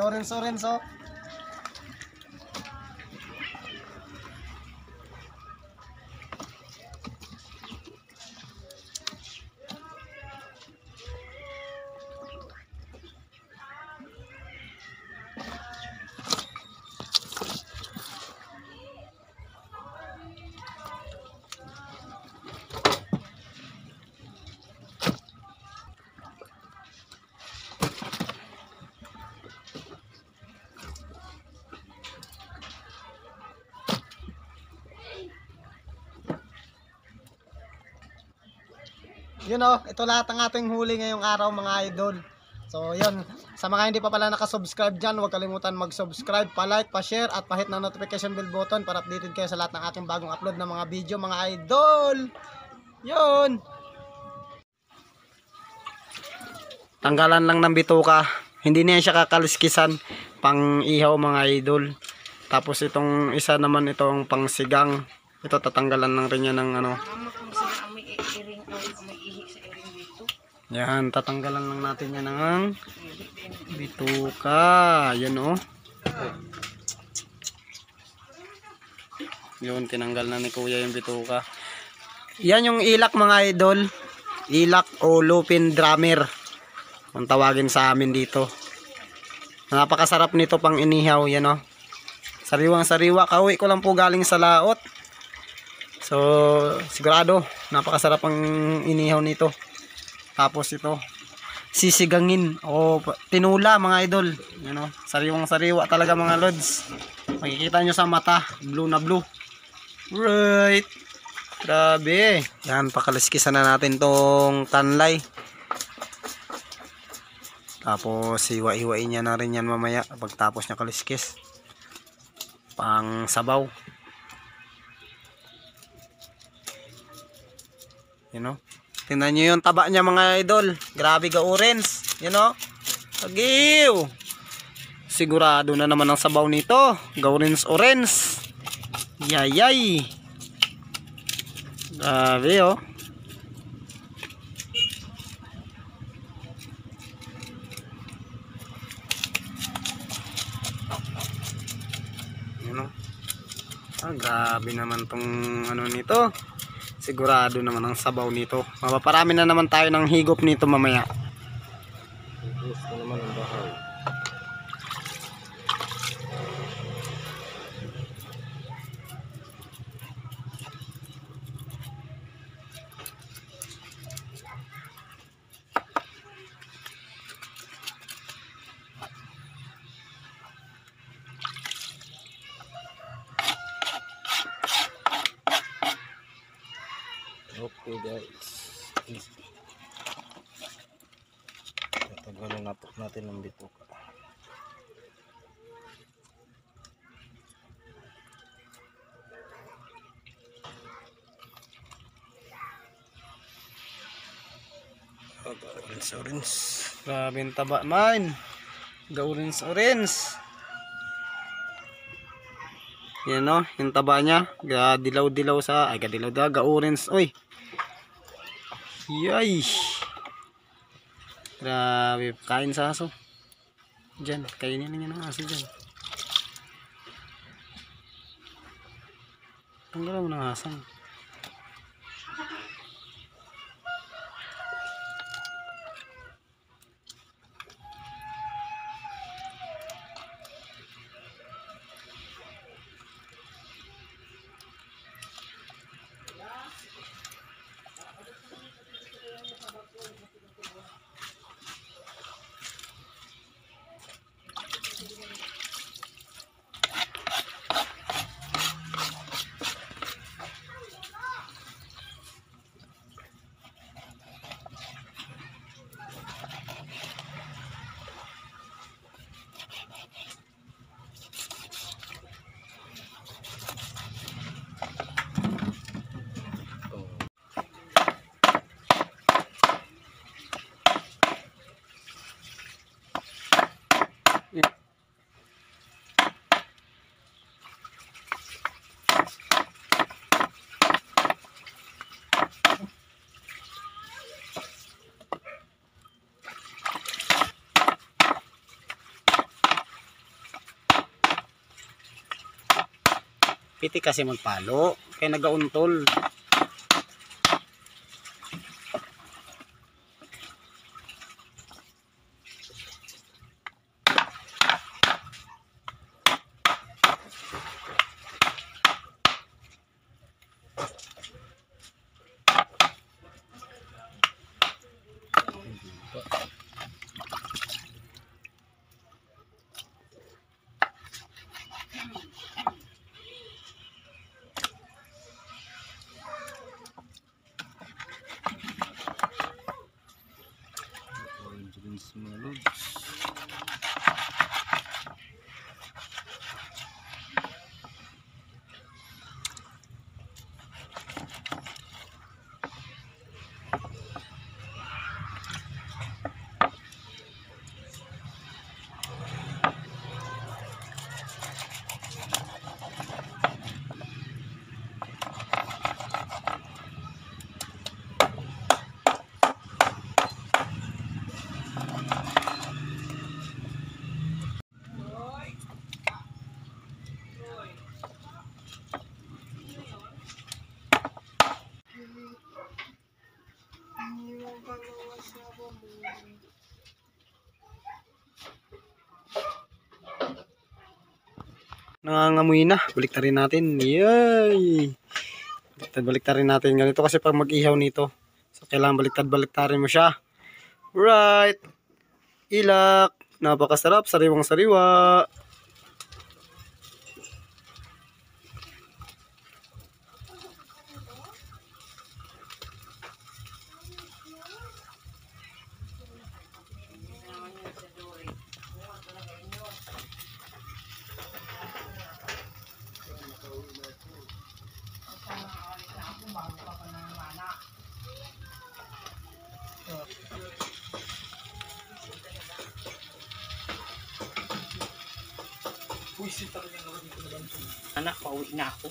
Orange oh. Yun oh, ito lahat ng ating huli ngayong araw mga idol. So yun, sa mga hindi pa pala nakasubscribe dyan, huwag kalimutan mag-subscribe, pa-like, pa-share at pa-hit na notification bell button para updated kayo sa lahat ng aking bagong upload na mga video mga idol. Yun. Tanggalan lang ng bituka, hindi niya siya kakaliskisan, pang ihaw mga idol. Tapos itong isa naman itong pang sigang, ito tatanggalan lang rin yan ng ano. Yan, tatanggalan lang natin yan ng bituka. Yan o. Yun, tinanggal na ni kuya yung bituka. Yan yung ilak mga idol. Ilak o lupin drummer ang tawagin sa amin dito. Napakasarap nito pang inihaw. Yan o. Sariwang sariwa. Kauwi ko lang po galing sa laot. So, sigurado napakasarap ang inihaw nito. Tapos ito, sisigangin o tinula mga idol. Yan o, sariwang sariwa talaga mga lods. Makikita nyo sa mata, blue na blue. Right. Grabe. Yan, pakaliskisan na natin tong tanlay. Tapos hiwa-hiwain niya na rin yan mamaya pagtapos niya kaliskis. Pang sabaw. You know? Tingnan nyo yung taba niya mga idol. Grabe ka orange. You know? Agiw. Sigurado na naman ang sabaw nito. Orange. Yayay. Grabe oh. You know? Grabe naman tong ano nito. Sigurado naman ang sabaw nito. Mapaparami na naman tayo ng higop nito mamaya. Gusto naman ang bahay. Okay guys, tatanggalin natin ng bituka. Orange. Grabe yung taba man. Orange. Yan o, yung taba niya. Dilaw-dilaw sa, ay kadilaw-dilaw, ga-orange. Oy. Yay. Grabe, kain sa aso. Diyan, kainin niya ng aso dyan. Tanggalan mo ng asang. Piti kasi magpalo. Kaya nagauntol. Nangangamoy na. Baliktarin natin. Yay! Baliktarin natin. Ganito kasi pag mag-ihaw nito. So, kailangan baliktarin mo siya. Right! Ilak. Napakasarap. Sariwang sariwa. Anak, pauwi na ako.